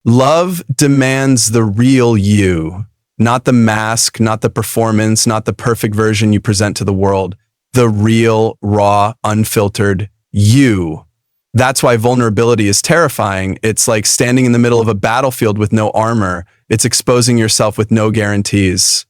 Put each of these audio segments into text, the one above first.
Love demands the real you, not the mask, not the performance, not the perfect version you present to the world. The real, raw, unfiltered you. That's why vulnerability is terrifying. It's like standing in the middle of a battlefield with no armor. It's exposing yourself with no guarantees.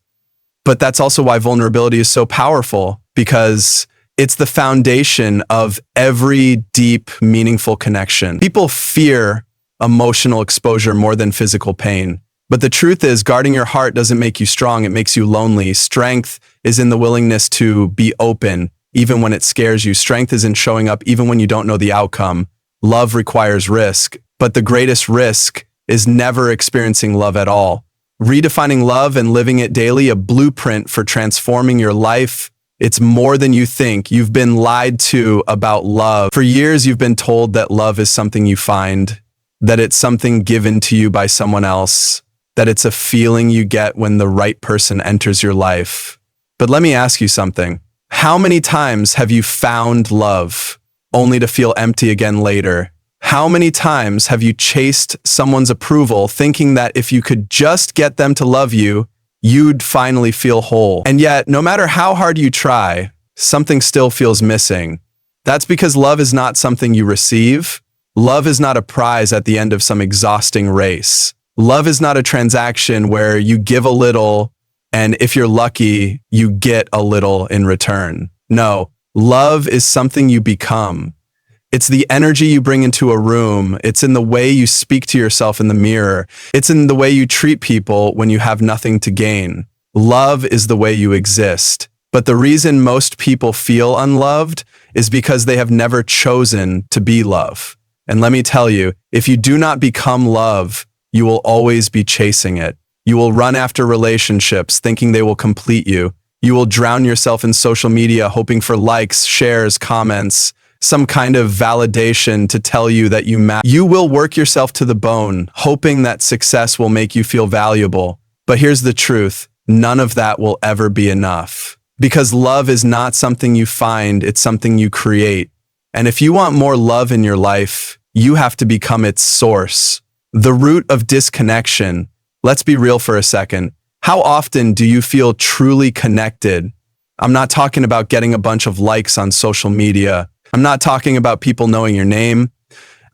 But that's also why vulnerability is so powerful, because it's the foundation of every deep, meaningful connection. People fear emotional exposure more than physical pain. But the truth is, guarding your heart doesn't make you strong, it makes you lonely. Strength is in the willingness to be open, even when it scares you. Strength is in showing up even when you don't know the outcome. Love requires risk, but the greatest risk is never experiencing love at all. Redefining love and living it daily, a blueprint for transforming your life. It's more than you think. You've been lied to about love. For years, you've been told that love is something you find, that it's something given to you by someone else, that it's a feeling you get when the right person enters your life. But let me ask you something. How many times have you found love only to feel empty again later? How many times have you chased someone's approval thinking that if you could just get them to love you, you'd finally feel whole? And yet, no matter how hard you try, something still feels missing. That's because love is not something you receive. Love is not a prize at the end of some exhausting race. Love is not a transaction where you give a little, and if you're lucky, you get a little in return. No, love is something you become. It's the energy you bring into a room. It's in the way you speak to yourself in the mirror. It's in the way you treat people when you have nothing to gain. Love is the way you exist. But the reason most people feel unloved is because they have never chosen to be love. And let me tell you, if you do not become love, you will always be chasing it. You will run after relationships thinking they will complete you. You will drown yourself in social media hoping for likes, shares, comments, some kind of validation to tell you that you matter. You will work yourself to the bone, hoping that success will make you feel valuable. But here's the truth, none of that will ever be enough. Because love is not something you find, it's something you create. And if you want more love in your life, you have to become its source. The root of disconnection. Let's be real for a second. How often do you feel truly connected? I'm not talking about getting a bunch of likes on social media. I'm not talking about people knowing your name.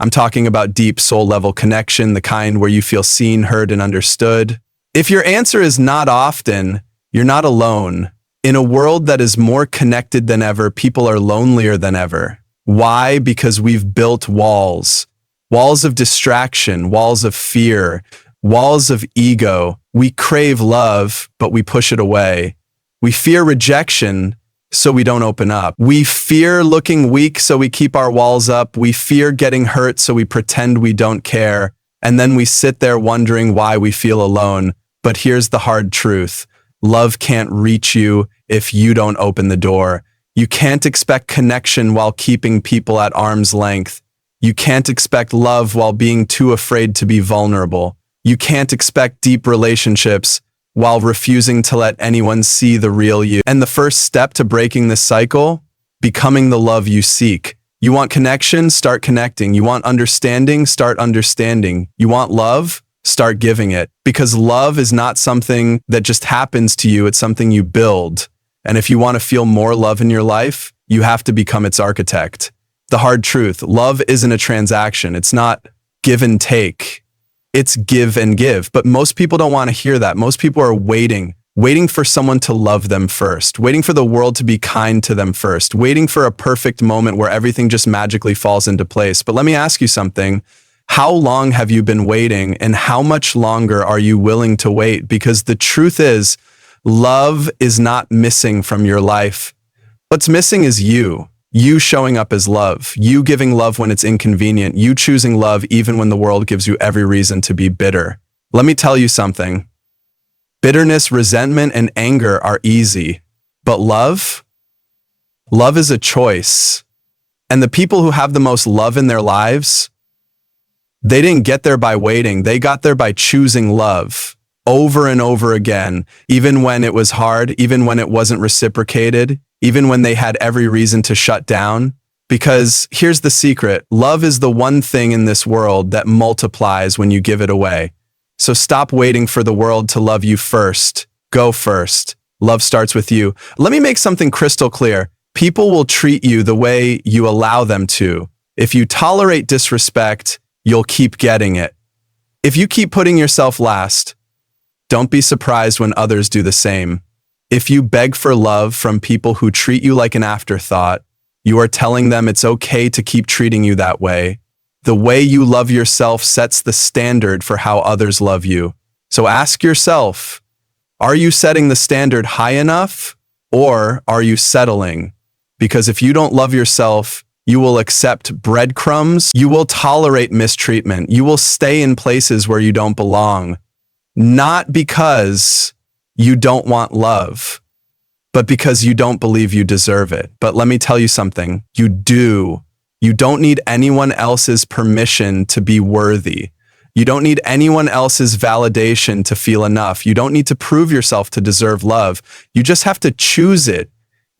I'm talking about deep soul-level connection, the kind where you feel seen, heard, and understood. If your answer is not often, you're not alone. In a world that is more connected than ever, people are lonelier than ever. Why? Because we've built walls. Walls of distraction, walls of fear, walls of ego. We crave love, but we push it away. We fear rejection, so we don't open up. We fear looking weak, so we keep our walls up. We fear getting hurt, so we pretend we don't care. And then we sit there wondering why we feel alone. But here's the hard truth. Love can't reach you if you don't open the door. You can't expect connection while keeping people at arm's length. You can't expect love while being too afraid to be vulnerable. You can't expect deep relationships while refusing to let anyone see the real you. And the first step to breaking this cycle? Becoming the love you seek. You want connection? Start connecting. You want understanding? Start understanding. You want love? Start giving it. Because love is not something that just happens to you, it's something you build. And if you want to feel more love in your life, you have to become its architect. The hard truth, love isn't a transaction. It's not give and take. It's give and give. But most people don't want to hear that. Most people are waiting for someone to love them first, waiting for the world to be kind to them first, waiting for a perfect moment where everything just magically falls into place. But let me ask you something. How long have you been waiting, and how much longer are you willing to wait? Because the truth is, love is not missing from your life. What's missing is you. You showing up as love, you giving love when it's inconvenient, you choosing love even when the world gives you every reason to be bitter. Let me tell you something. Bitterness, resentment, and anger are easy, but love is a choice. And the people who have the most love in their lives, they didn't get there by waiting, they got there by choosing love over and over again, even when it was hard, even when it wasn't reciprocated, even when they had every reason to shut down. Because here's the secret. Love is the one thing in this world that multiplies when you give it away. So stop waiting for the world to love you first. Go first. Love starts with you. Let me make something crystal clear. People will treat you the way you allow them to. If you tolerate disrespect, you'll keep getting it. If you keep putting yourself last, don't be surprised when others do the same. If you beg for love from people who treat you like an afterthought, you are telling them it's okay to keep treating you that way. The way you love yourself sets the standard for how others love you. So ask yourself, are you setting the standard high enough, or are you settling? Because if you don't love yourself, you will accept breadcrumbs, you will tolerate mistreatment, you will stay in places where you don't belong. Not because you don't want love, but because you don't believe you deserve it. But let me tell you something, you do. You don't need anyone else's permission to be worthy. You don't need anyone else's validation to feel enough. You don't need to prove yourself to deserve love. You just have to choose it.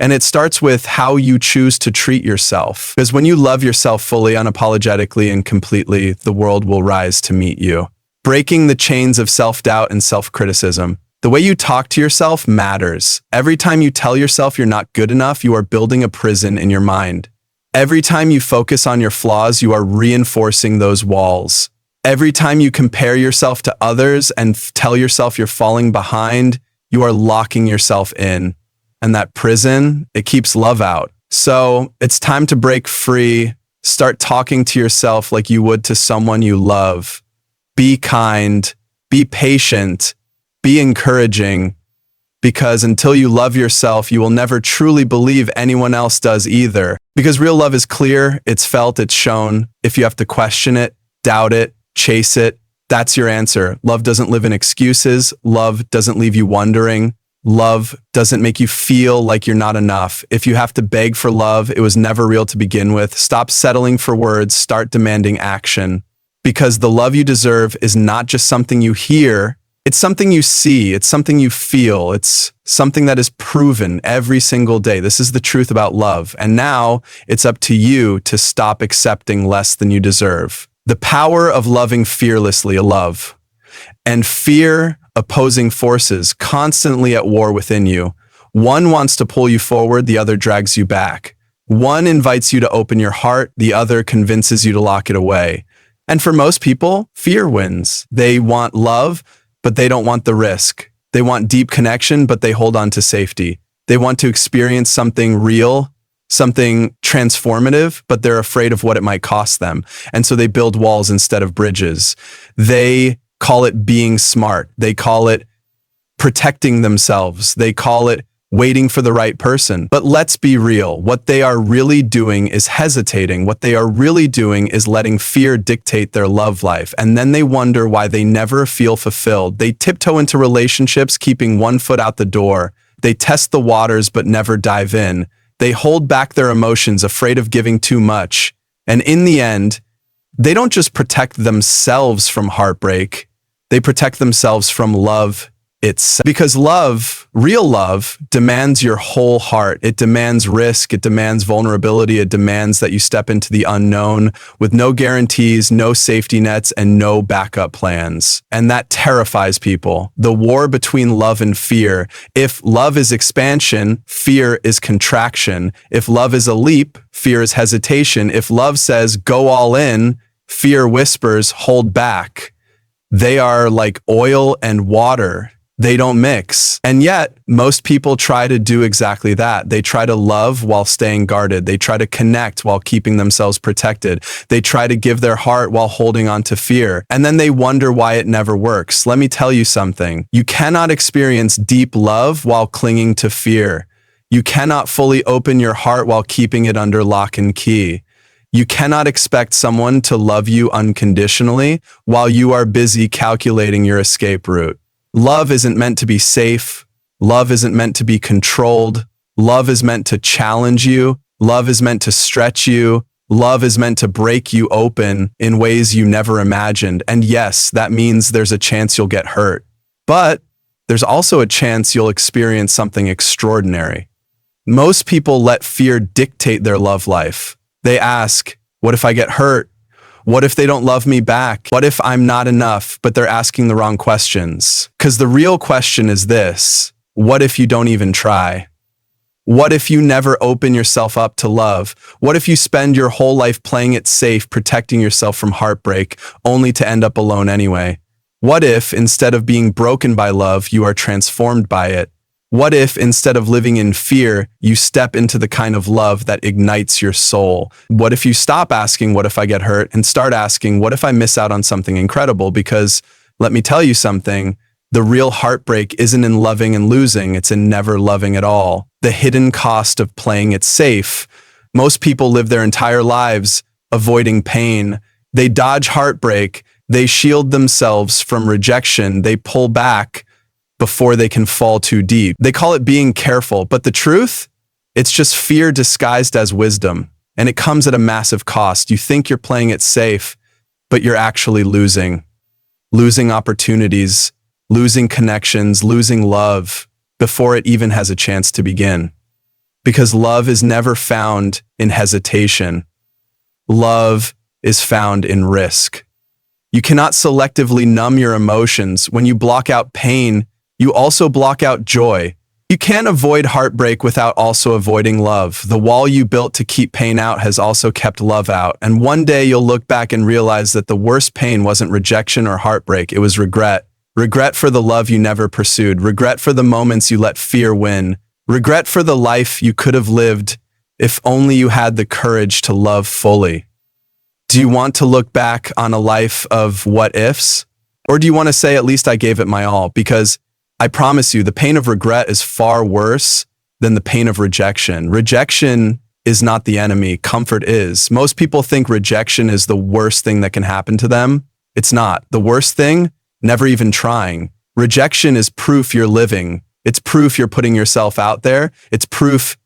And it starts with how you choose to treat yourself. Because when you love yourself fully, unapologetically, and completely, the world will rise to meet you. Breaking the chains of self-doubt and self-criticism. The way you talk to yourself matters. Every time you tell yourself you're not good enough, you are building a prison in your mind. Every time you focus on your flaws, you are reinforcing those walls. Every time you compare yourself to others and tell yourself you're falling behind, you are locking yourself in. And that prison, it keeps love out. So it's time to break free. Start talking to yourself like you would to someone you love. Be kind, be patient, be encouraging. Because until you love yourself, you will never truly believe anyone else does either. Because real love is clear, it's felt, it's shown. If you have to question it, doubt it, chase it, that's your answer. Love doesn't live in excuses. Love doesn't leave you wondering. Love doesn't make you feel like you're not enough. If you have to beg for love, it was never real to begin with. Stop settling for words, start demanding action. Because the love you deserve is not just something you hear, it's something you see, it's something you feel, it's something that is proven every single day. This is the truth about love. And now it's up to you to stop accepting less than you deserve. The power of loving fearlessly, love, and fear opposing forces constantly at war within you. One wants to pull you forward, the other drags you back. One invites you to open your heart, the other convinces you to lock it away. And for most people, fear wins. They want love, but they don't want the risk. They want deep connection, but they hold on to safety. They want to experience something real, something transformative, but they're afraid of what it might cost them. And so they build walls instead of bridges. They call it being smart. They call it protecting themselves. They call it waiting for the right person. But let's be real. What they are really doing is hesitating. What they are really doing is letting fear dictate their love life. And then they wonder why they never feel fulfilled. They tiptoe into relationships, keeping one foot out the door. They test the waters, but never dive in. They hold back their emotions, afraid of giving too much. And in the end, they don't just protect themselves from heartbreak. They protect themselves from love itself. Because love, real love, demands your whole heart. It demands risk. It demands vulnerability. It demands that you step into the unknown with no guarantees, no safety nets, and no backup plans. And that terrifies people. The war between love and fear. If love is expansion, fear is contraction. If love is a leap, fear is hesitation. If love says, go all in, fear whispers, hold back. They are like oil and water. They don't mix. And yet, most people try to do exactly that. They try to love while staying guarded. They try to connect while keeping themselves protected. They try to give their heart while holding on to fear. And then they wonder why it never works. Let me tell you something. You cannot experience deep love while clinging to fear. You cannot fully open your heart while keeping it under lock and key. You cannot expect someone to love you unconditionally while you are busy calculating your escape route. Love isn't meant to be safe. Love isn't meant to be controlled. Love is meant to challenge you. Love is meant to stretch you. Love is meant to break you open in ways you never imagined. And yes, that means there's a chance you'll get hurt. But there's also a chance you'll experience something extraordinary. Most people let fear dictate their love life. They ask, what if I get hurt? What if they don't love me back? What if I'm not enough? But they're asking the wrong questions. Because the real question is this: what if you don't even try? What if you never open yourself up to love? What if you spend your whole life playing it safe, protecting yourself from heartbreak, only to end up alone anyway? What if, instead of being broken by love, you are transformed by it? What if, instead of living in fear, you step into the kind of love that ignites your soul? What if you stop asking, what if I get hurt, and start asking, what if I miss out on something incredible? Because let me tell you something, the real heartbreak isn't in loving and losing, it's in never loving at all. The hidden cost of playing it safe. Most people live their entire lives avoiding pain. They dodge heartbreak. They shield themselves from rejection. They pull back before they can fall too deep. They call it being careful, but the truth? It's just fear disguised as wisdom, and it comes at a massive cost. You think you're playing it safe, but you're actually losing. Losing opportunities, losing connections, losing love before it even has a chance to begin. Because love is never found in hesitation. Love is found in risk. You cannot selectively numb your emotions. When you block out pain, you also block out joy. You can't avoid heartbreak without also avoiding love. The wall you built to keep pain out has also kept love out. And one day you'll look back and realize that the worst pain wasn't rejection or heartbreak, it was regret. Regret for the love you never pursued. Regret for the moments you let fear win. Regret for the life you could have lived if only you had the courage to love fully. Do you want to look back on a life of what ifs? Or do you want to say, at least I gave it my all? Because I promise you, the pain of regret is far worse than the pain of rejection. Rejection is not the enemy, comfort is. Most people think rejection is the worst thing that can happen to them. It's not. The worst thing? Never even trying. Rejection is proof you're living. It's proof you're putting yourself out there. It's proof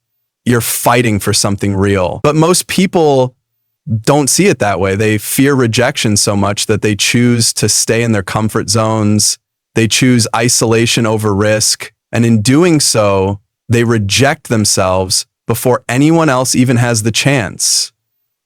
you're fighting for something real. But most people don't see it that way. They fear rejection so much that they choose to stay in their comfort zones. They choose isolation over risk. And in doing so, they reject themselves before anyone else even has the chance.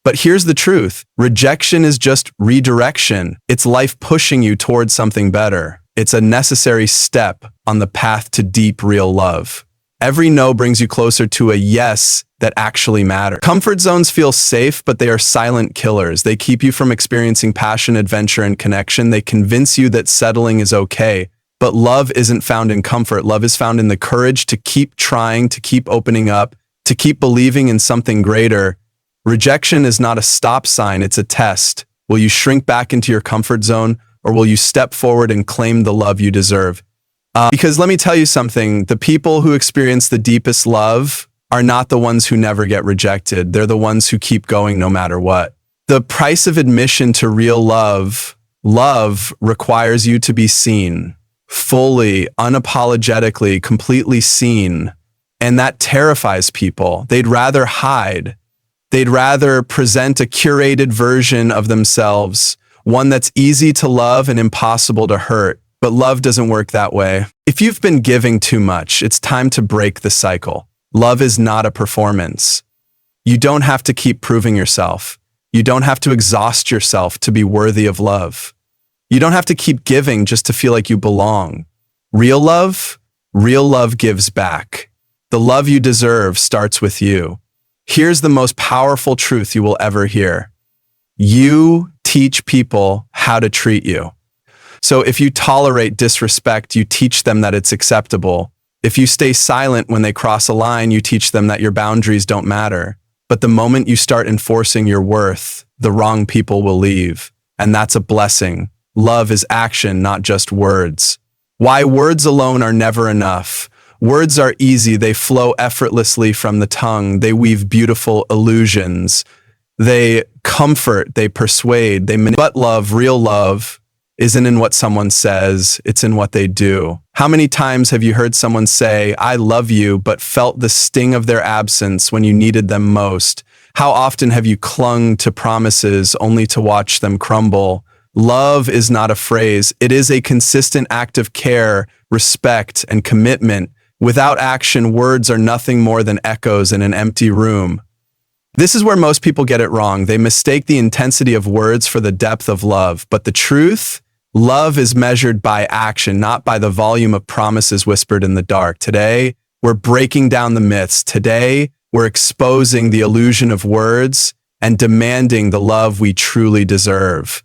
But here's the truth. Rejection is just redirection. It's life pushing you towards something better. It's a necessary step on the path to deep, real love. Every no brings you closer to a yes that actually matters. Comfort zones feel safe, but they are silent killers. They keep you from experiencing passion, adventure, and connection. They convince you that settling is okay. But love isn't found in comfort. Love is found in the courage to keep trying, to keep opening up, to keep believing in something greater. Rejection is not a stop sign, it's a test. Will you shrink back into your comfort zone, or will you step forward and claim the love you deserve? Because let me tell you something, the people who experience the deepest love are not the ones who never get rejected. They're the ones who keep going no matter what. The price of admission to real love requires you to be seen, fully, unapologetically, completely seen. And that terrifies people. They'd rather hide. They'd rather present a curated version of themselves, one that's easy to love and impossible to hurt. But love doesn't work that way. If you've been giving too much, it's time to break the cycle. Love is not a performance. You don't have to keep proving yourself. You don't have to exhaust yourself to be worthy of love. You don't have to keep giving just to feel like you belong. Real love gives back. The love you deserve starts with you. Here's the most powerful truth you will ever hear. You teach people how to treat you. So if you tolerate disrespect, you teach them that it's acceptable. If you stay silent when they cross a line, you teach them that your boundaries don't matter. But the moment you start enforcing your worth, the wrong people will leave. And that's a blessing. Love is action, not just words. Why words alone are never enough. Words are easy. They flow effortlessly from the tongue. They weave beautiful illusions. They comfort, they persuade, they manipulate. But love, real love, isn't in what someone says, it's in what they do. How many times have you heard someone say, I love you, but felt the sting of their absence when you needed them most? How often have you clung to promises only to watch them crumble? Love is not a phrase. It is a consistent act of care, respect, and commitment. Without action, words are nothing more than echoes in an empty room. This is where most people get it wrong. They mistake the intensity of words for the depth of love. But the truth, love is measured by action, not by the volume of promises whispered in the dark. Today, we're breaking down the myths. Today, we're exposing the illusion of words and demanding the love we truly deserve.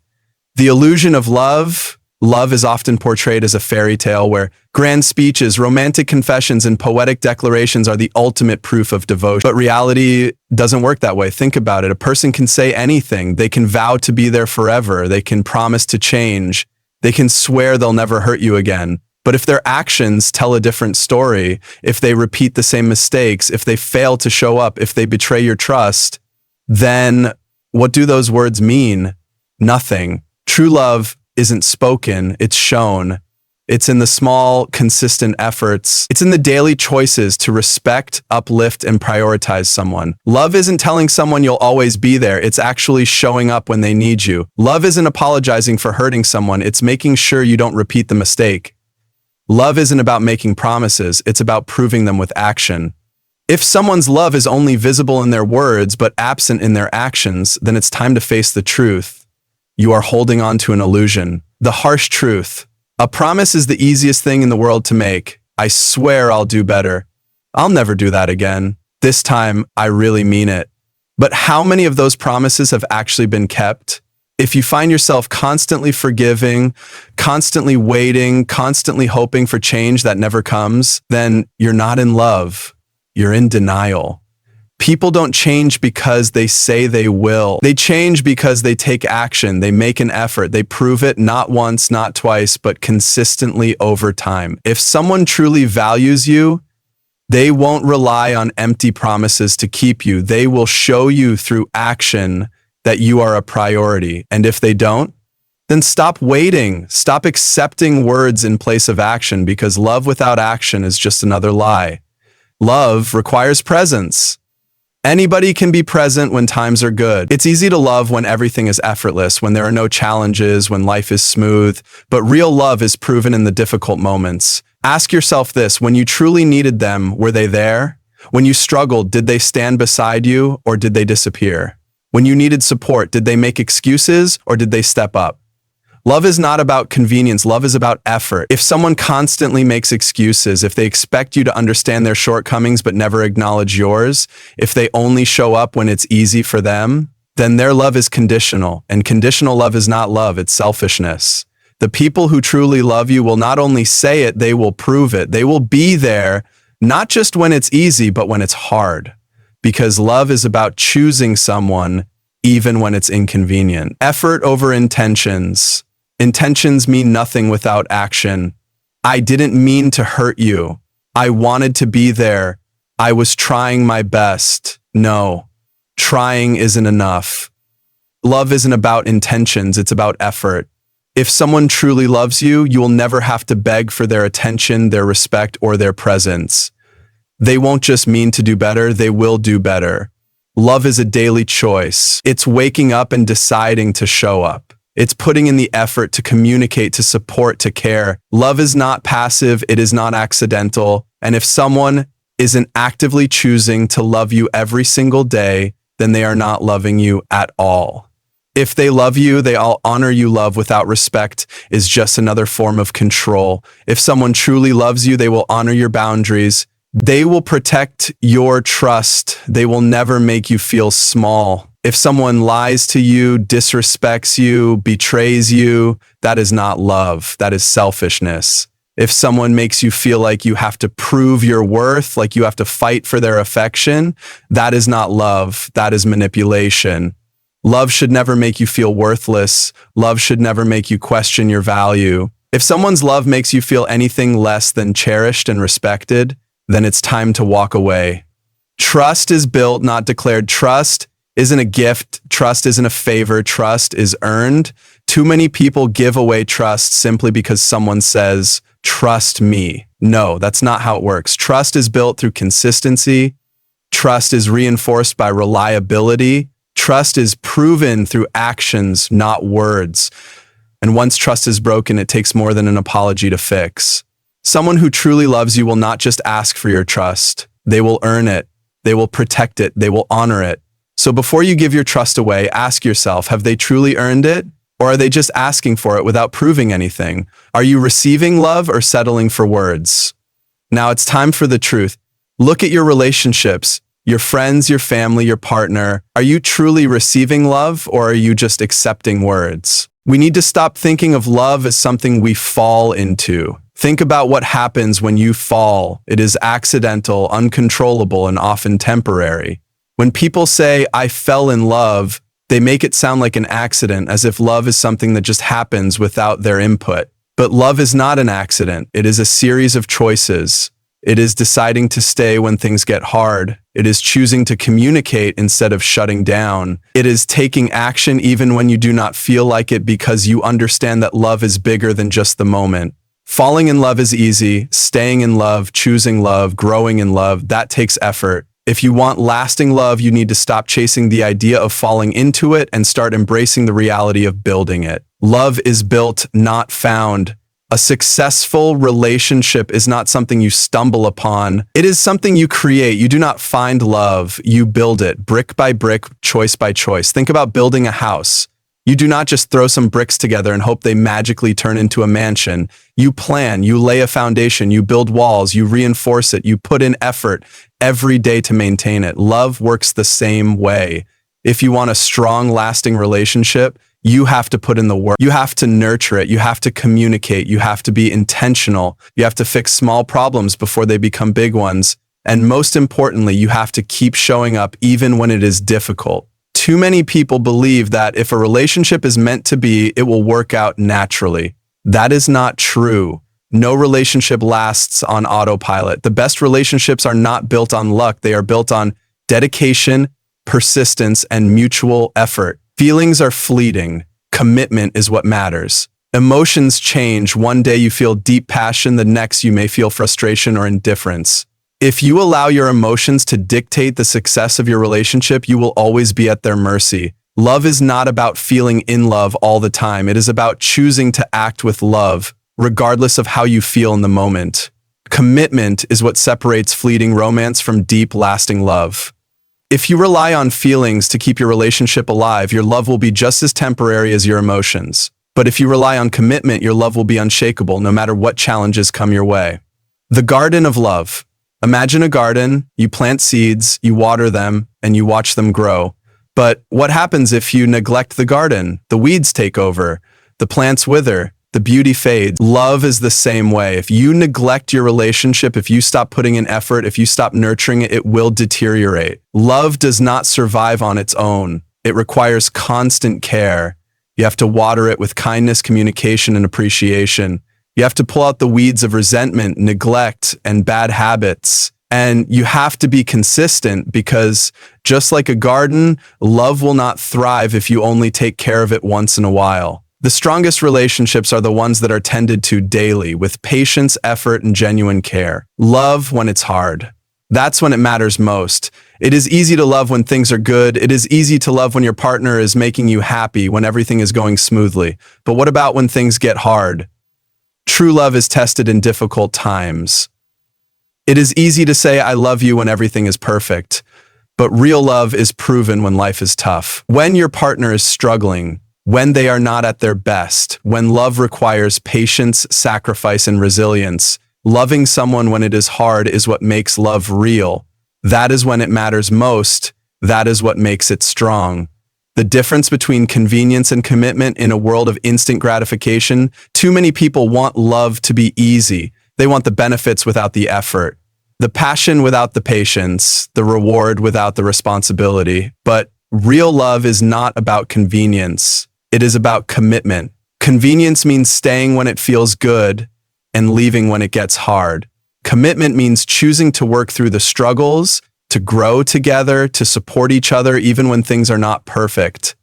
The illusion of love. Love is often portrayed as a fairy tale where grand speeches, romantic confessions, and poetic declarations are the ultimate proof of devotion. But reality doesn't work that way. Think about it. A person can say anything. They can vow to be there forever. They can promise to change. They can swear they'll never hurt you again. But if their actions tell a different story, if they repeat the same mistakes, if they fail to show up, if they betray your trust, then what do those words mean? Nothing. True love isn't spoken, it's shown. It's in the small, consistent efforts. It's in the daily choices to respect, uplift, and prioritize someone. Love isn't telling someone you'll always be there. It's actually showing up when they need you. Love isn't apologizing for hurting someone. It's making sure you don't repeat the mistake. Love isn't about making promises. It's about proving them with action. If someone's love is only visible in their words but absent in their actions, then it's time to face the truth. You are holding on to an illusion. The harsh truth. A promise is the easiest thing in the world to make. I swear I'll do better. I'll never do that again. This time, I really mean it. But how many of those promises have actually been kept? If you find yourself constantly forgiving, constantly waiting, constantly hoping for change that never comes, then you're not in love. You're in denial. People don't change because they say they will. They change because they take action. They make an effort. They prove it not once, not twice, but consistently over time. If someone truly values you, they won't rely on empty promises to keep you. They will show you through action that you are a priority. And if they don't, then stop waiting. Stop accepting words in place of action, because love without action is just another lie. Love requires presence. Anybody can be present when times are good. It's easy to love when everything is effortless, when there are no challenges, when life is smooth. But real love is proven in the difficult moments. Ask yourself this: when you truly needed them, were they there? When you struggled, did they stand beside you, or did they disappear? When you needed support, did they make excuses, or did they step up? Love is not about convenience. Love is about effort. If someone constantly makes excuses, if they expect you to understand their shortcomings but never acknowledge yours, if they only show up when it's easy for them, then their love is conditional. And conditional love is not love, it's selfishness. The people who truly love you will not only say it, they will prove it. They will be there, not just when it's easy, but when it's hard. Because love is about choosing someone even when it's inconvenient. Effort over intentions. Intentions mean nothing without action. I didn't mean to hurt you. I wanted to be there. I was trying my best. No, trying isn't enough. Love isn't about intentions, it's about effort. If someone truly loves you, you will never have to beg for their attention, their respect, or their presence. They won't just mean to do better, they will do better. Love is a daily choice. It's waking up and deciding to show up. It's putting in the effort to communicate, to support, to care. Love is not passive, it is not accidental. And if someone isn't actively choosing to love you every single day, then they are not loving you at all. If they love you, they all honor you. Love without respect is just another form of control. If someone truly loves you, they will honor your boundaries. They will protect your trust. They will never make you feel small. If someone lies to you, disrespects you, betrays you, that is not love. That is selfishness. If someone makes you feel like you have to prove your worth, like you have to fight for their affection, that is not love. That is manipulation. Love should never make you feel worthless. Love should never make you question your value. If someone's love makes you feel anything less than cherished and respected, then it's time to walk away. Trust is built, not declared. Trust isn't a gift. Trust isn't a favor. Trust is earned. Too many people give away trust simply because someone says, "Trust me." No, that's not how it works. Trust is built through consistency. Trust is reinforced by reliability. Trust is proven through actions, not words. And once trust is broken, it takes more than an apology to fix. Someone who truly loves you will not just ask for your trust. They will earn it. They will protect it. They will honor it. So before you give your trust away, ask yourself, have they truly earned it? Or are they just asking for it without proving anything? Are you receiving love or settling for words? Now it's time for the truth. Look at your relationships, your friends, your family, your partner. Are you truly receiving love or are you just accepting words? We need to stop thinking of love as something we fall into. Think about what happens when you fall. It is accidental, uncontrollable, and often temporary. When people say, I fell in love, they make it sound like an accident, as if love is something that just happens without their input. But love is not an accident. It is a series of choices. It is deciding to stay when things get hard. It is choosing to communicate instead of shutting down. It is taking action even when you do not feel like it, because you understand that love is bigger than just the moment. Falling in love is easy. Staying in love, choosing love, growing in love, that takes effort. If you want lasting love, you need to stop chasing the idea of falling into it and start embracing the reality of building it. Love is built, not found. A successful relationship is not something you stumble upon. It is something you create. You do not find love, you build it, brick by brick, choice by choice. Think about building a house. You do not just throw some bricks together and hope they magically turn into a mansion. You plan, you lay a foundation, you build walls, you reinforce it, you put in effort every day to maintain it. Love works the same way. If you want a strong, lasting relationship, you have to put in the work. You have to nurture it. You have to communicate. You have to be intentional. You have to fix small problems before they become big ones. And most importantly, you have to keep showing up even when it is difficult. Too many people believe that if a relationship is meant to be, it will work out naturally. That is not true. No relationship lasts on autopilot. The best relationships are not built on luck. They are built on dedication, persistence, and mutual effort. Feelings are fleeting. Commitment is what matters. Emotions change. One day you feel deep passion, the next you may feel frustration or indifference. If you allow your emotions to dictate the success of your relationship, you will always be at their mercy. Love is not about feeling in love all the time. It is about choosing to act with love, regardless of how you feel in the moment. Commitment is what separates fleeting romance from deep, lasting love. If you rely on feelings to keep your relationship alive, your love will be just as temporary as your emotions. But if you rely on commitment, your love will be unshakable, no matter what challenges come your way. The garden of love. Imagine a garden, you plant seeds, you water them, and you watch them grow. But what happens if you neglect the garden? The weeds take over, the plants wither, the beauty fades. Love is the same way. If you neglect your relationship, if you stop putting in effort, if you stop nurturing it, it will deteriorate. Love does not survive on its own. It requires constant care. You have to water it with kindness, communication, and appreciation. You have to pull out the weeds of resentment, neglect, and bad habits. And you have to be consistent, because just like a garden, love will not thrive if you only take care of it once in a while. The strongest relationships are the ones that are tended to daily with patience, effort, and genuine care. Love when it's hard. That's when it matters most. It is easy to love when things are good. It is easy to love when your partner is making you happy, when everything is going smoothly. But what about when things get hard? True love is tested in difficult times. It is easy to say, I love you when everything is perfect, but real love is proven when life is tough. When your partner is struggling, when they are not at their best, when love requires patience, sacrifice, and resilience, loving someone when it is hard is what makes love real. That is when it matters most. That is what makes it strong. The difference between convenience and commitment in a world of instant gratification. Too many people want love to be easy. They want the benefits without the effort, the passion without the patience, the reward without the responsibility. But real love is not about convenience. It is about commitment. Convenience means staying when it feels good and leaving when it gets hard. Commitment means choosing to work through the struggles, to grow together, to support each other even when things are not perfect.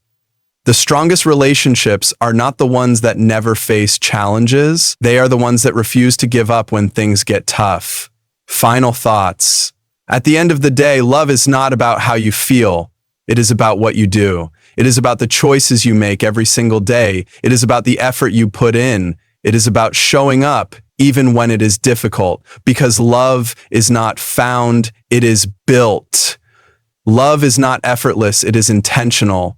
The strongest relationships are not the ones that never face challenges. They are the ones that refuse to give up when things get tough. Final thoughts. At the end of the day, love is not about how you feel. It is about what you do. It is about the choices you make every single day. It is about the effort you put in. It is about showing up even when it is difficult, because love is not found, it is built. Love is not effortless, it is intentional.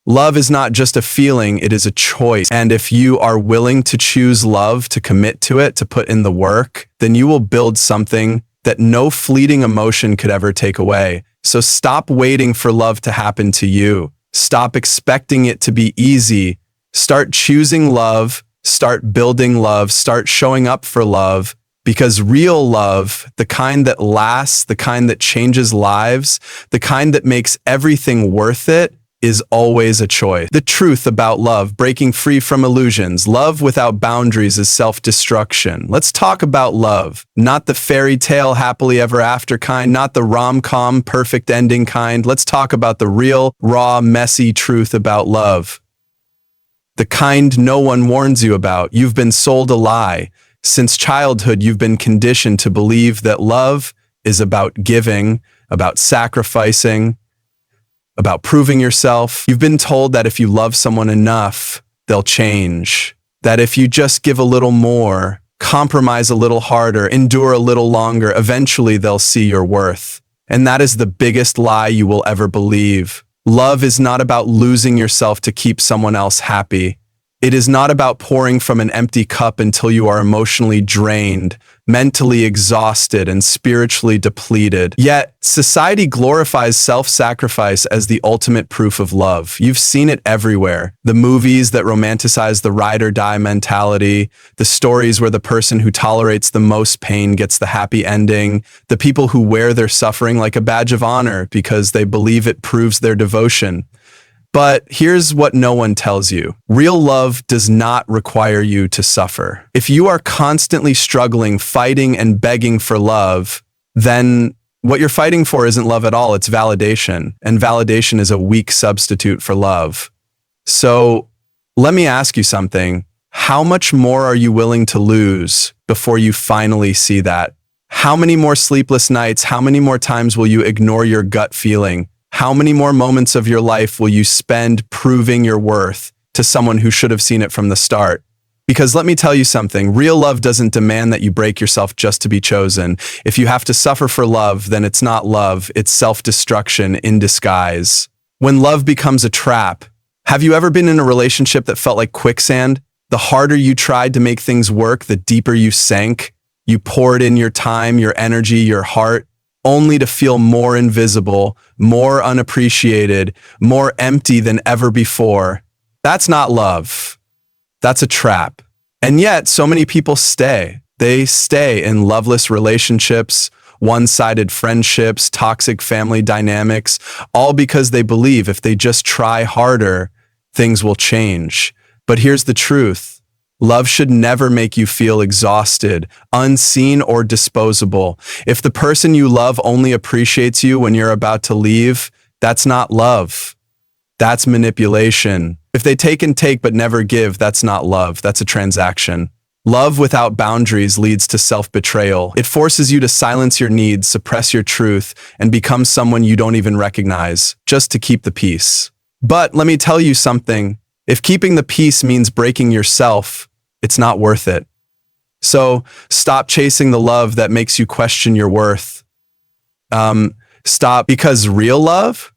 Love is not just a feeling, it is a choice. And if you are willing to choose love, to commit to it, to put in the work, then you will build something that no fleeting emotion could ever take away. So stop waiting for love to happen to you. Stop expecting it to be easy. Start choosing love, start building love, start showing up for love. Because real love, the kind that lasts, the kind that changes lives, the kind that makes everything worth it, is always a choice. The truth about love, breaking free from illusions. Love without boundaries is self-destruction. Let's talk about love. Not the fairy tale happily ever after kind, not the rom-com perfect ending kind. Let's talk about the real, raw, messy truth about love. The kind no one warns you about. You've been sold a lie. Since childhood, you've been conditioned to believe that love is about giving, about sacrificing, about proving yourself. You've been told that if you love someone enough, they'll change. That if you just give a little more, compromise a little harder, endure a little longer, eventually they'll see your worth. And that is the biggest lie you will ever believe. Love is not about losing yourself to keep someone else happy. It is not about pouring from an empty cup until you are emotionally drained, mentally exhausted, and spiritually depleted. Yet, society glorifies self-sacrifice as the ultimate proof of love. You've seen it everywhere. The movies that romanticize the ride or die mentality, the stories where the person who tolerates the most pain gets the happy ending, the people who wear their suffering like a badge of honor because they believe it proves their devotion. But here's what no one tells you. Real love does not require you to suffer. If you are constantly struggling, fighting, and begging for love, then what you're fighting for isn't love at all, it's validation. And validation is a weak substitute for love. So let me ask you something. How much more are you willing to lose before you finally see that? How many more sleepless nights, how many more times will you ignore your gut feeling? How many more moments of your life will you spend proving your worth to someone who should have seen it from the start? Because let me tell you something, real love doesn't demand that you break yourself just to be chosen. If you have to suffer for love, then it's not love, it's self-destruction in disguise. When love becomes a trap, have you ever been in a relationship that felt like quicksand? The harder you tried to make things work, the deeper you sank. You poured in your time, your energy, your heart, only to feel more invisible, more unappreciated, more empty than ever before. That's not love. That's a trap. And yet, so many people stay. They stay in loveless relationships, one-sided friendships, toxic family dynamics, all because they believe if they just try harder, things will change. But here's the truth. Love should never make you feel exhausted, unseen, or disposable. If the person you love only appreciates you when you're about to leave, that's not love. That's manipulation. If they take and take but never give, that's not love. That's a transaction. Love without boundaries leads to self-betrayal. It forces you to silence your needs, suppress your truth, and become someone you don't even recognize, just to keep the peace. But let me tell you something. If keeping the peace means breaking yourself, it's not worth it. So stop chasing the love that makes you question your worth. Stop, because real love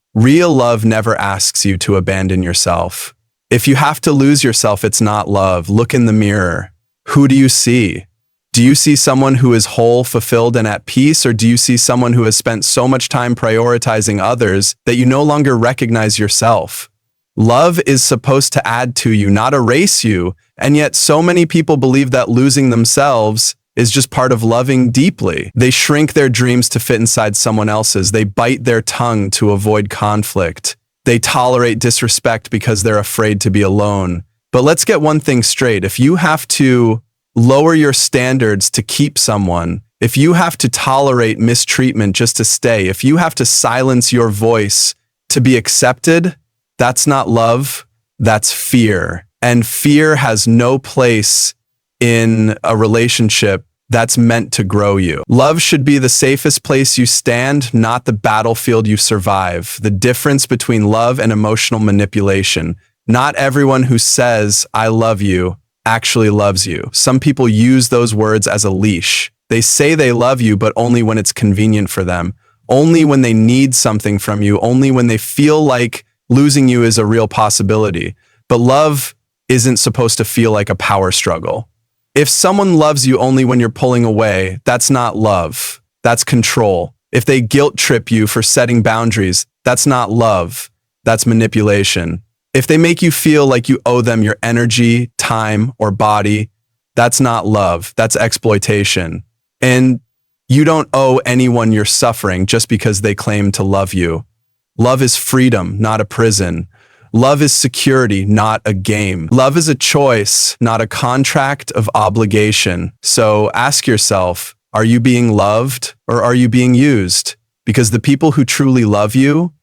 never asks you to abandon yourself. If you have to lose yourself, it's not love. Look in the mirror. Who do you see? Do you see someone who is whole, fulfilled, and at peace, or do you see someone who has spent so much time prioritizing others that you no longer recognize yourself? Love is supposed to add to you, not erase you, and yet so many people believe that losing themselves is just part of loving deeply. They shrink their dreams to fit inside someone else's. They bite their tongue to avoid conflict. They tolerate disrespect because they're afraid to be alone. But let's get one thing straight. If you have to lower your standards to keep someone, if you have to tolerate mistreatment just to stay, if you have to silence your voice to be accepted, that's not love, that's fear. And fear has no place in a relationship that's meant to grow you. Love should be the safest place you stand, not the battlefield you survive. The difference between love and emotional manipulation. Not everyone who says, "I love you," actually loves you. Some people use those words as a leash. They say they love you, but only when it's convenient for them. only when they need something from you, only when they feel like losing you is a real possibility. But love isn't supposed to feel like a power struggle. If someone loves you only when you're pulling away, that's not love. That's control. If they guilt trip you for setting boundaries, that's not love. That's manipulation. If they make you feel like you owe them your energy, time, or body, that's not love. That's exploitation. And you don't owe anyone your suffering just because they claim to love you. Love is freedom, not a prison. Love is security, not a game. Love is a choice, not a contract of obligation. So ask yourself, are you being loved or are you being used? Because the people who truly love you,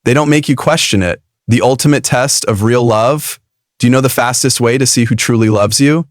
they don't make you question it. The ultimate test of real love, do you know the fastest way to see who truly loves you?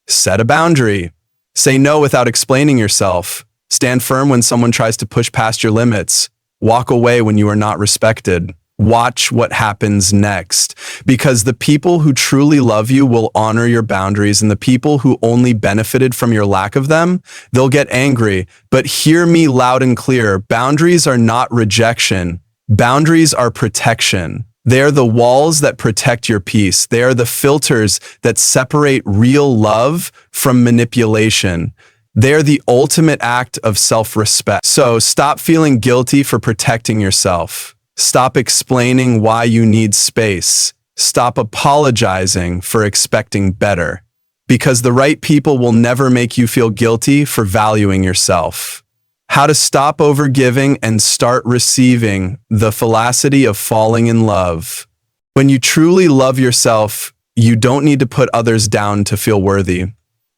Set a boundary. Say no without explaining yourself. Stand firm when someone tries to push past your limits. Walk away when you are not respected. Watch what happens next. Because the people who truly love you will honor your boundaries, and the people who only benefited from your lack of them, they'll get angry. But hear me loud and clear. Boundaries are not rejection. Boundaries are protection. They are the walls that protect your peace. They are the filters that separate real love from manipulation. They are the ultimate act of self-respect. So stop feeling guilty for protecting yourself. Stop explaining why you need space. Stop apologizing for expecting better. Because the right people will never make you feel guilty for valuing yourself. How to stop overgiving and start receiving. The fallacy of falling in love. When you truly love yourself, you don't need to put others down to feel worthy.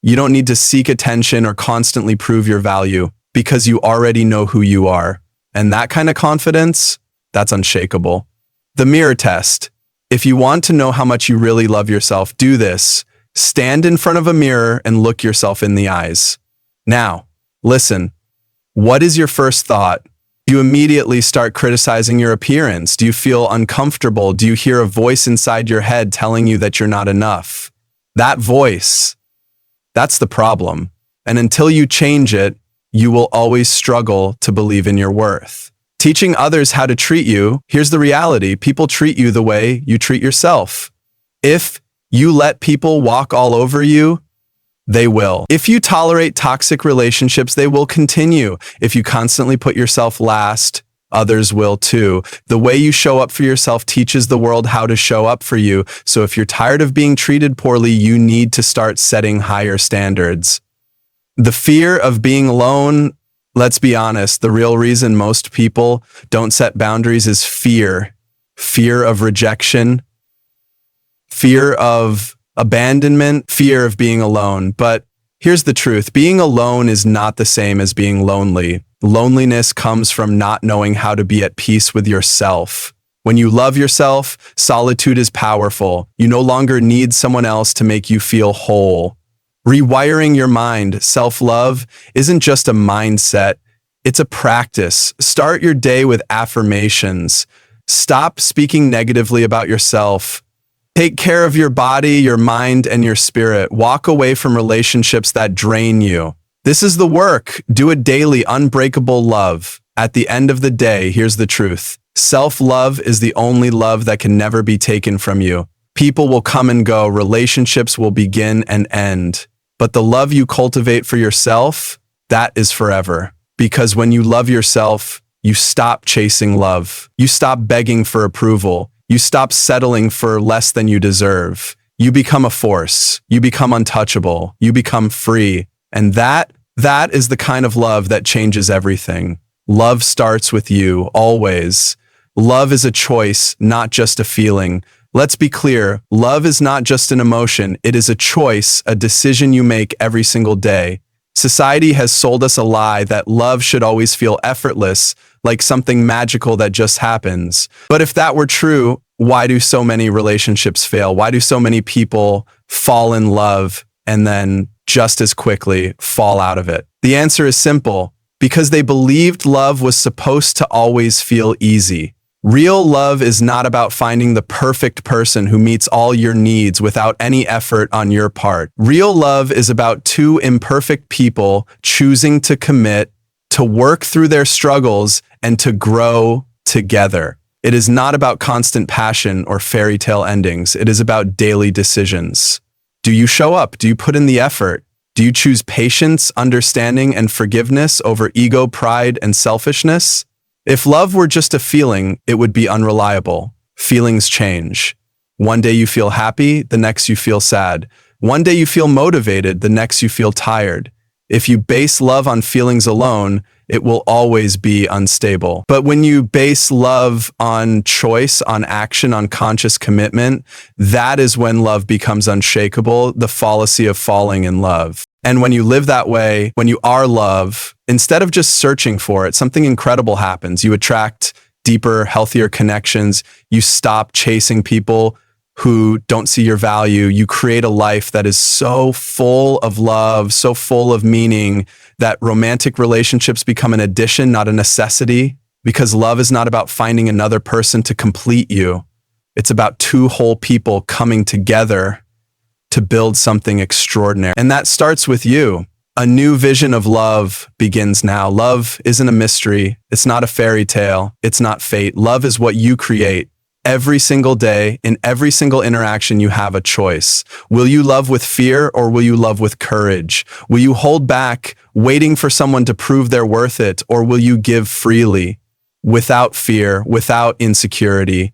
You don't need to seek attention or constantly prove your value because you already know who you are. And that kind of confidence, that's unshakable. The mirror test. If you want to know how much you really love yourself, do this. Stand in front of a mirror and look yourself in the eyes. Now, listen. What is your first thought? Do you immediately start criticizing your appearance? Do you feel uncomfortable? Do you hear a voice inside your head telling you that you're not enough? That voice, that's the problem. And until you change it, you will always struggle to believe in your worth. Teaching others how to treat you, here's the reality. People treat you the way you treat yourself. If you let people walk all over you, they will. If you tolerate toxic relationships, they will continue. If you constantly put yourself last, others will too. The way you show up for yourself teaches the world how to show up for you. So if you're tired of being treated poorly, you need to start setting higher standards. The fear of being alone, let's be honest, the real reason most people don't set boundaries is fear. Fear of rejection, fear of abandonment, fear of being alone. But here's the truth. Being alone is not the same as being lonely. Loneliness comes from not knowing how to be at peace with yourself. When you love yourself, solitude is powerful. You no longer need someone else to make you feel whole. Rewiring your mind, self-love, isn't just a mindset. It's a practice. Start your day with affirmations. Stop speaking negatively about yourself. Take care of your body, your mind, and your spirit. Walk away from relationships that drain you. This is the work. Do it daily, unbreakable love. At the end of the day, here's the truth. Self-love is the only love that can never be taken from you. People will come and go. Relationships will begin and end. But the love you cultivate for yourself, that is forever. Because when you love yourself, you stop chasing love. You stop begging for approval. You stop settling for less than you deserve. You become a force. You become untouchable. You become free. And that is the kind of love that changes everything. Love starts with you, always. Love is a choice, not just a feeling. Let's be clear. Love is not just an emotion. It is a choice, a decision you make every single day. Society has sold us a lie that love should always feel effortless, like something magical that just happens. But if that were true, why do so many relationships fail? Why do so many people fall in love and then just as quickly fall out of it? The answer is simple. Because they believed love was supposed to always feel easy. Real love is not about finding the perfect person who meets all your needs without any effort on your part. Real love is about two imperfect people choosing to commit, to work through their struggles, and to grow together. It is not about constant passion or fairy tale endings. It is about daily decisions. Do you show up? Do you put in the effort? Do you choose patience, understanding, and forgiveness over ego, pride, and selfishness? If love were just a feeling, it would be unreliable. Feelings change. One day you feel happy, the next you feel sad. One day you feel motivated, the next you feel tired. If you base love on feelings alone, it will always be unstable. But when you base love on choice, on action, on conscious commitment, that is when love becomes unshakable, the fallacy of falling in love. And when you live that way, when you are love, instead of just searching for it, something incredible happens. You attract deeper, healthier connections. You stop chasing people who don't see your value. You create a life that is so full of love, so full of meaning, that romantic relationships become an addition, not a necessity, because love is not about finding another person to complete you. It's about two whole people coming together to build something extraordinary. And that starts with you. A new vision of love begins now. Love isn't a mystery. It's not a fairy tale. It's not fate. Love is what you create. Every single day, in every single interaction, you have a choice. Will you love with fear or will you love with courage? Will you hold back, waiting for someone to prove they're worth it, or will you give freely, without fear, without insecurity,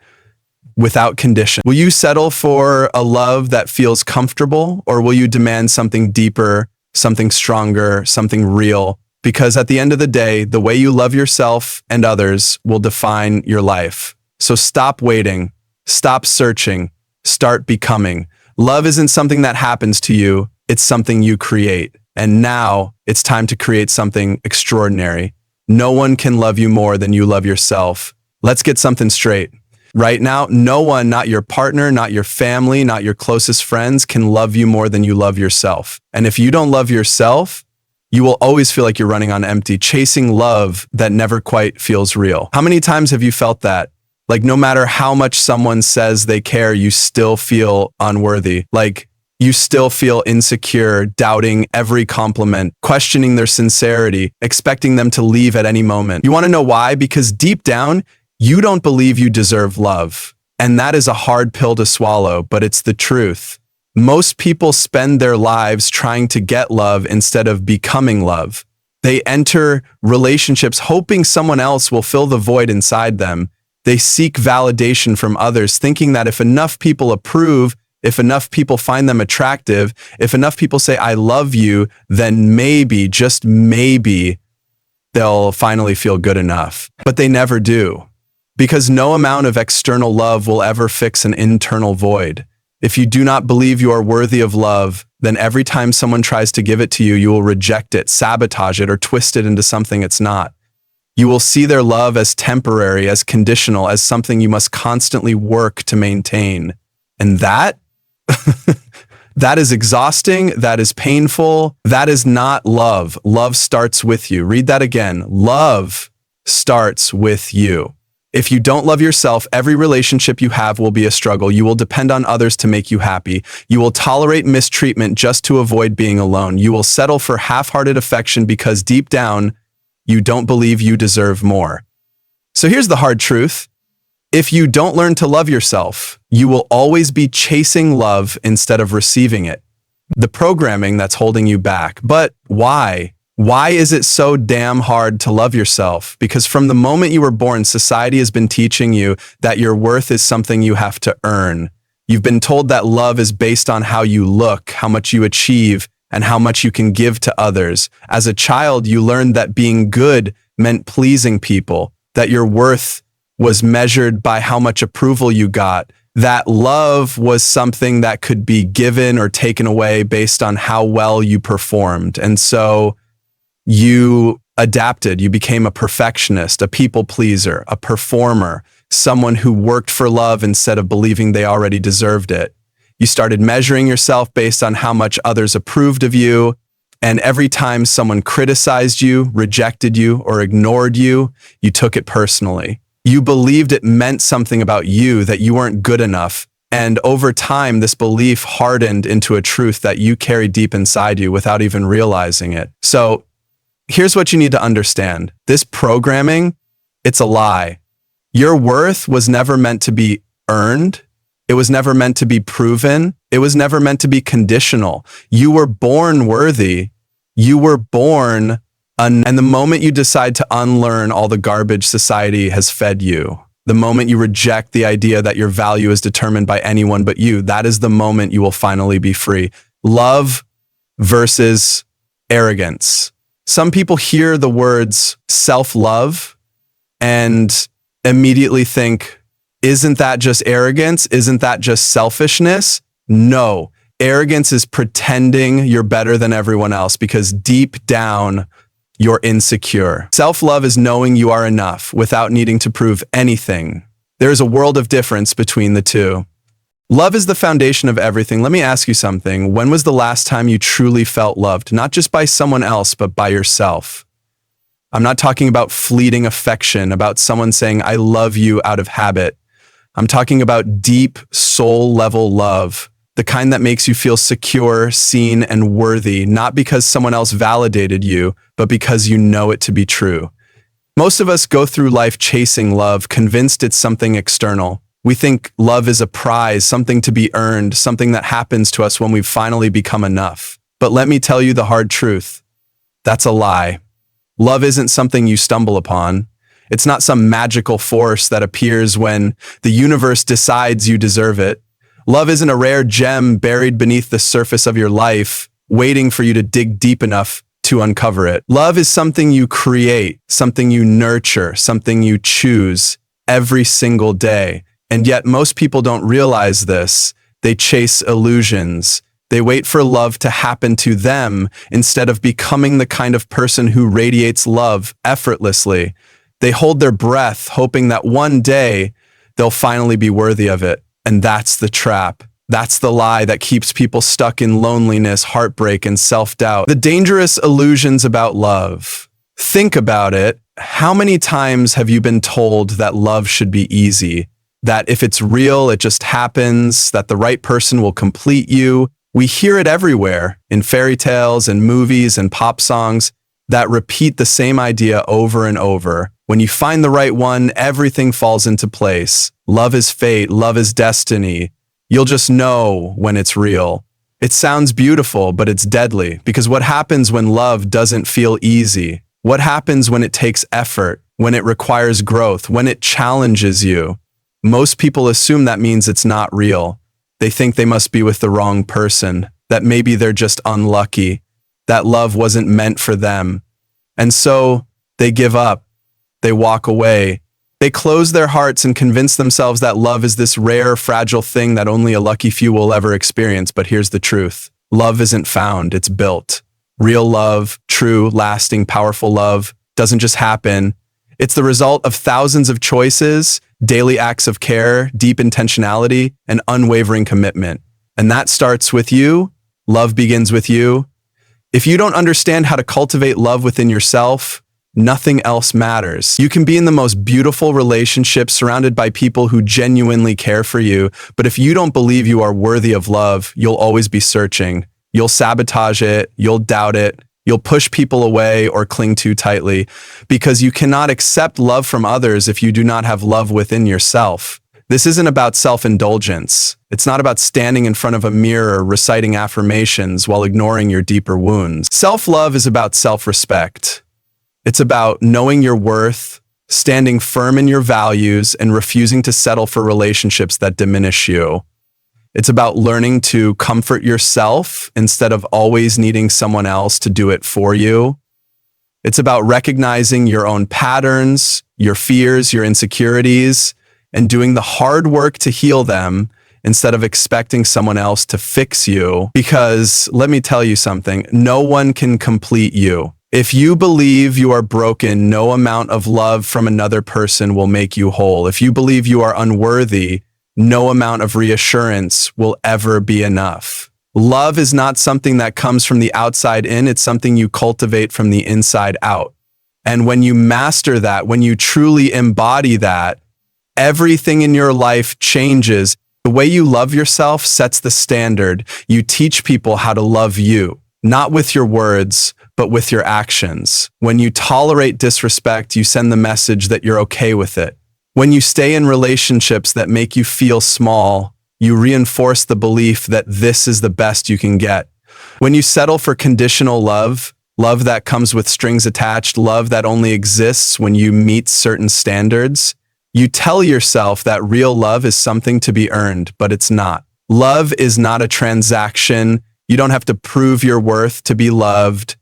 without condition? Will you settle for a love that feels comfortable, or will you demand something deeper, something stronger, something real? Because at the end of the day, the way you love yourself and others will define your life. So stop waiting, stop searching, start becoming. Love isn't something that happens to you, it's something you create. And now it's time to create something extraordinary. No one can love you more than you love yourself. Let's get something straight. Right now, no one, not your partner, not your family, not your closest friends, can love you more than you love yourself. And if you don't love yourself, you will always feel like you're running on empty, chasing love that never quite feels real. How many times have you felt that? Like, no matter how much someone says they care, you still feel unworthy. Like, you still feel insecure, doubting every compliment, questioning their sincerity, expecting them to leave at any moment. You want to know why? Because deep down, you don't believe you deserve love. And that is a hard pill to swallow, but it's the truth. Most people spend their lives trying to get love instead of becoming love. They enter relationships hoping someone else will fill the void inside them. They seek validation from others, thinking that if enough people approve, if enough people find them attractive, if enough people say, I love you, then maybe, just maybe, they'll finally feel good enough. But they never do, because no amount of external love will ever fix an internal void. If you do not believe you are worthy of love, then every time someone tries to give it to you, you will reject it, sabotage it, or twist it into something it's not. You will see their love as temporary, as conditional, as something you must constantly work to maintain. And that, that is exhausting, that is painful, that is not love. Love starts with you. Read that again. Love starts with you. If you don't love yourself, every relationship you have will be a struggle. You will depend on others to make you happy. You will tolerate mistreatment just to avoid being alone. You will settle for half-hearted affection because deep down, you don't believe you deserve more. So here's the hard truth. If you don't learn to love yourself, you will always be chasing love instead of receiving it. The programming that's holding you back. But why? Why is it so damn hard to love yourself? Because from the moment you were born, society has been teaching you that your worth is something you have to earn. You've been told that love is based on how you look, how much you achieve, and how much you can give to others. As a child, you learned that being good meant pleasing people, that your worth was measured by how much approval you got, that love was something that could be given or taken away based on how well you performed. And so you adapted. You became a perfectionist, a people pleaser, a performer, someone who worked for love instead of believing they already deserved it. You started measuring yourself based on how much others approved of you, and every time someone criticized you, rejected you, or ignored you, you took it personally. You believed it meant something about you, that you weren't good enough, and over time, this belief hardened into a truth that you carry deep inside you without even realizing it. So here's what you need to understand. This programming It's a lie. Your worth was never meant to be earned. It was never meant to be proven. It was never meant to be conditional. You were born worthy. You were born, and the moment you decide to unlearn all the garbage society has fed you, the moment you reject the idea that your value is determined by anyone but you, that is the moment you will finally be free. Love versus arrogance. Some people hear the words self-love and immediately think, isn't that just arrogance? Isn't that just selfishness? No, arrogance is pretending you're better than everyone else because deep down, you're insecure. Self-love is knowing you are enough without needing to prove anything. There is a world of difference between the two. Love is the foundation of everything. Let me ask you something. When was the last time you truly felt loved, not just by someone else, but by yourself? I'm not talking about fleeting affection, about someone saying, I love you out of habit. I'm talking about deep soul-level love, the kind that makes you feel secure, seen, and worthy, not because someone else validated you, but because you know it to be true. Most of us go through life chasing love, convinced it's something external. We think love is a prize, something to be earned, something that happens to us when we've finally become enough. But let me tell you the hard truth. That's a lie. Love isn't something you stumble upon. It's not some magical force that appears when the universe decides you deserve it. Love isn't a rare gem buried beneath the surface of your life, waiting for you to dig deep enough to uncover it. Love is something you create, something you nurture, something you choose every single day. And yet most people don't realize this. They chase illusions. They wait for love to happen to them instead of becoming the kind of person who radiates love effortlessly. They hold their breath, hoping that one day they'll finally be worthy of it. And that's the trap. That's the lie that keeps people stuck in loneliness, heartbreak, and self-doubt. The dangerous illusions about love. Think about it. How many times have you been told that love should be easy? That if it's real, it just happens, that the right person will complete you. We hear it everywhere, in fairy tales and movies and pop songs that repeat the same idea over and over. When you find the right one, everything falls into place. Love is fate, love is destiny. You'll just know when it's real. It sounds beautiful, but it's deadly, because what happens when love doesn't feel easy? What happens when it takes effort, when it requires growth, when it challenges you? Most people assume that means it's not real. They think they must be with the wrong person, that maybe they're just unlucky, that love wasn't meant for them. And so they give up, they walk away, they close their hearts and convince themselves that love is this rare, fragile thing that only a lucky few will ever experience. But here's the truth. Love isn't found, it's built. Real love, true, lasting, powerful love doesn't just happen. It's the result of thousands of choices, daily acts of care, deep intentionality, and unwavering commitment. And that starts with you. Love begins with you. If you don't understand how to cultivate love within yourself, nothing else matters. You can be in the most beautiful relationship surrounded by people who genuinely care for you, but if you don't believe you are worthy of love, you'll always be searching. You'll sabotage it, you'll doubt it, you'll push people away or cling too tightly, because you cannot accept love from others if you do not have love within yourself. This isn't about self-indulgence. It's not about standing in front of a mirror reciting affirmations while ignoring your deeper wounds. Self-love is about self-respect. It's about knowing your worth, standing firm in your values, and refusing to settle for relationships that diminish you. It's about learning to comfort yourself instead of always needing someone else to do it for you. It's about recognizing your own patterns, your fears, your insecurities, and doing the hard work to heal them instead of expecting someone else to fix you. Because let me tell you something, no one can complete you. If you believe you are broken, no amount of love from another person will make you whole. If you believe you are unworthy, no amount of reassurance will ever be enough. Love is not something that comes from the outside in, it's something you cultivate from the inside out. And when you master that, when you truly embody that, everything in your life changes. The way you love yourself sets the standard. You teach people how to love you, not with your words, but with your actions. When you tolerate disrespect, you send the message that you're okay with it. When you stay in relationships that make you feel small, you reinforce the belief that this is the best you can get. When you settle for conditional love, love that comes with strings attached, love that only exists when you meet certain standards, you tell yourself that real love is something to be earned, but it's not. Love is not a transaction. You don't have to prove your worth to be loved.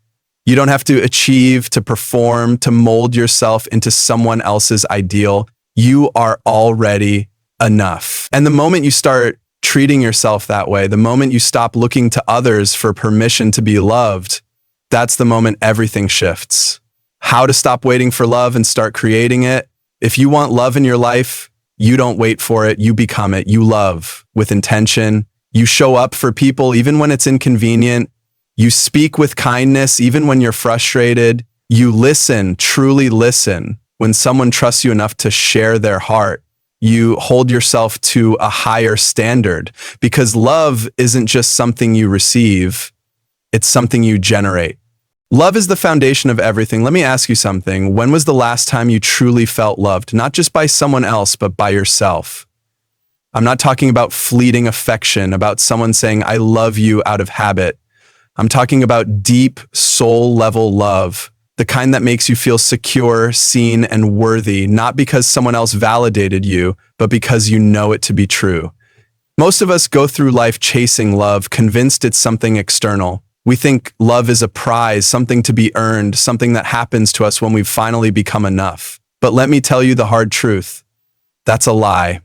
You don't have to achieve, to perform, to mold yourself into someone else's ideal. You are already enough. And the moment you start treating yourself that way, the moment you stop looking to others for permission to be loved, that's the moment everything shifts. How to stop waiting for love and start creating it? If you want love in your life, you don't wait for it, you become it. You love with intention. You show up for people even when it's inconvenient. You speak with kindness even when you're frustrated. You listen, truly listen, when someone trusts you enough to share their heart. You hold yourself to a higher standard, because love isn't just something you receive, it's something you generate. Love is the foundation of everything. Let me ask you something. When was the last time you truly felt loved? Not just by someone else, but by yourself. I'm not talking about fleeting affection, about someone saying, I love you out of habit. I'm talking about deep, soul-level love, the kind that makes you feel secure, seen, and worthy, not because someone else validated you, but because you know it to be true. Most of us go through life chasing love, convinced it's something external. We think love is a prize, something to be earned, something that happens to us when we've finally become enough. But let me tell you the hard truth. That's a lie.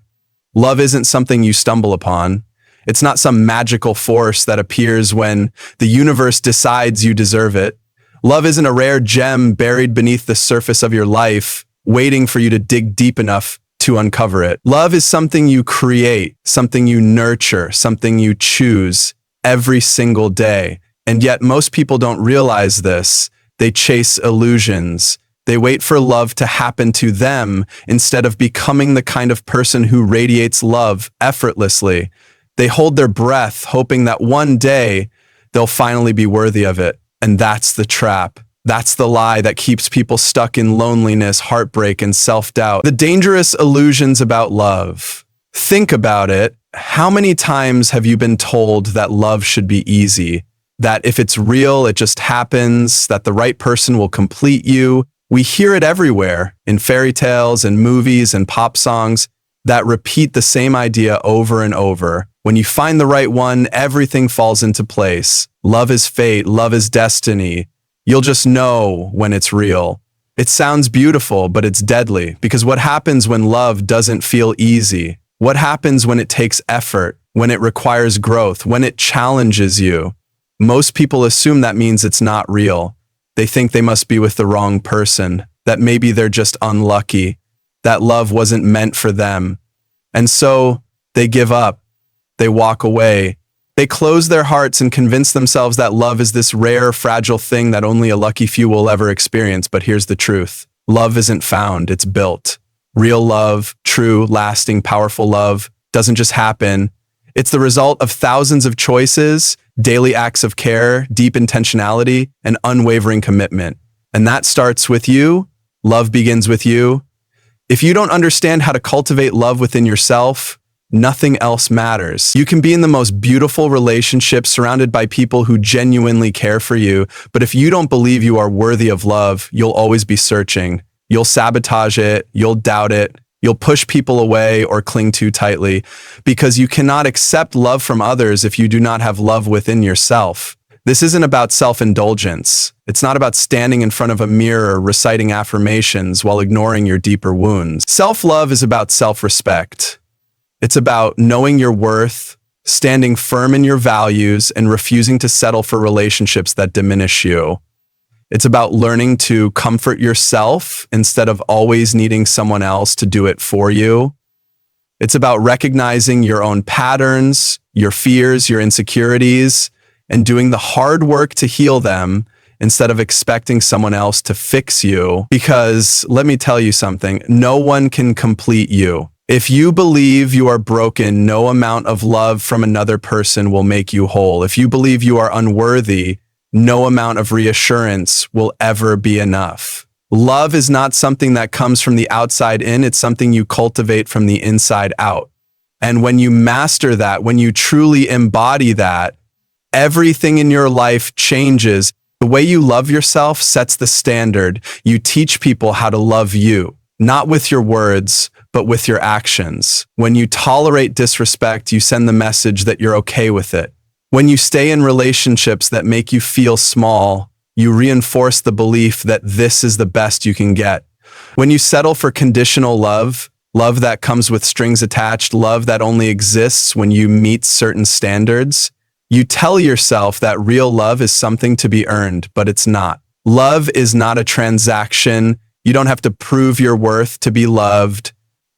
Love isn't something you stumble upon. It's not some magical force that appears when the universe decides you deserve it. Love isn't a rare gem buried beneath the surface of your life, waiting for you to dig deep enough to uncover it. Love is something you create, something you nurture, something you choose every single day. And yet most people don't realize this. They chase illusions. They wait for love to happen to them instead of becoming the kind of person who radiates love effortlessly. They hold their breath, hoping that one day they'll finally be worthy of it. And that's the trap. That's the lie that keeps people stuck in loneliness, heartbreak, and self-doubt. The dangerous illusions about love. Think about it. How many times have you been told that love should be easy? That if it's real, it just happens, that the right person will complete you. We hear it everywhere, in fairy tales and movies and pop songs that repeat the same idea over and over. When you find the right one, everything falls into place. Love is fate, love is destiny. You'll just know when it's real. It sounds beautiful, but it's deadly, because what happens when love doesn't feel easy? What happens when it takes effort, when it requires growth, when it challenges you? Most people assume that means it's not real. They think they must be with the wrong person, that maybe they're just unlucky, that love wasn't meant for them. And so they give up, they walk away, they close their hearts and convince themselves that love is this rare, fragile thing that only a lucky few will ever experience. But here's the truth. Love isn't found, it's built. Real love, true, lasting, powerful love doesn't just happen. It's the result of thousands of choices, daily acts of care, deep intentionality, and unwavering commitment. And that starts with you. Love begins with you. If you don't understand how to cultivate love within yourself, nothing else matters. You can be in the most beautiful relationship surrounded by people who genuinely care for you, but if you don't believe you are worthy of love, you'll always be searching. You'll sabotage it, you'll doubt it, you'll push people away or cling too tightly, because you cannot accept love from others if you do not have love within yourself. This isn't about self-indulgence. It's not about standing in front of a mirror reciting affirmations while ignoring your deeper wounds. Self-love is about self-respect. It's about knowing your worth, standing firm in your values, and refusing to settle for relationships that diminish you. It's about learning to comfort yourself instead of always needing someone else to do it for you. It's about recognizing your own patterns, your fears, your insecurities, and doing the hard work to heal them instead of expecting someone else to fix you. Because let me tell you something, no one can complete you. If you believe you are broken, no amount of love from another person will make you whole. If you believe you are unworthy, no amount of reassurance will ever be enough. Love is not something that comes from the outside in, it's something you cultivate from the inside out. And when you master that, when you truly embody that, everything in your life changes. The way you love yourself sets the standard. You teach people how to love you, not with your words, but with your actions. When you tolerate disrespect, you send the message that you're okay with it. When you stay in relationships that make you feel small, you reinforce the belief that this is the best you can get. When you settle for conditional love, love that comes with strings attached, love that only exists when you meet certain standards, you tell yourself that real love is something to be earned, but it's not. Love is not a transaction. You don't have to prove your worth to be loved.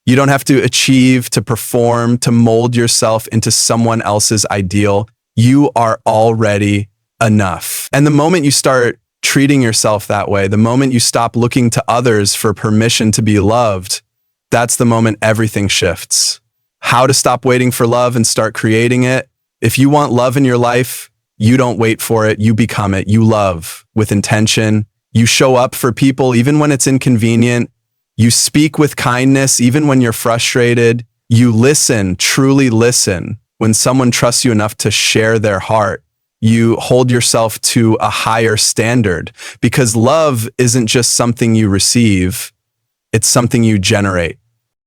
You don't have to achieve, to perform, to mold yourself into someone else's ideal. You are already enough. And the moment you start treating yourself that way, the moment you stop looking to others for permission to be loved, that's the moment everything shifts. How to stop waiting for love and start creating it. If you want love in your life, you don't wait for it, you become it. You love with intention. You show up for people even when it's inconvenient. You speak with kindness even when you're frustrated. You listen, truly listen, when someone trusts you enough to share their heart. You hold yourself to a higher standard because love isn't just something you receive, it's something you generate.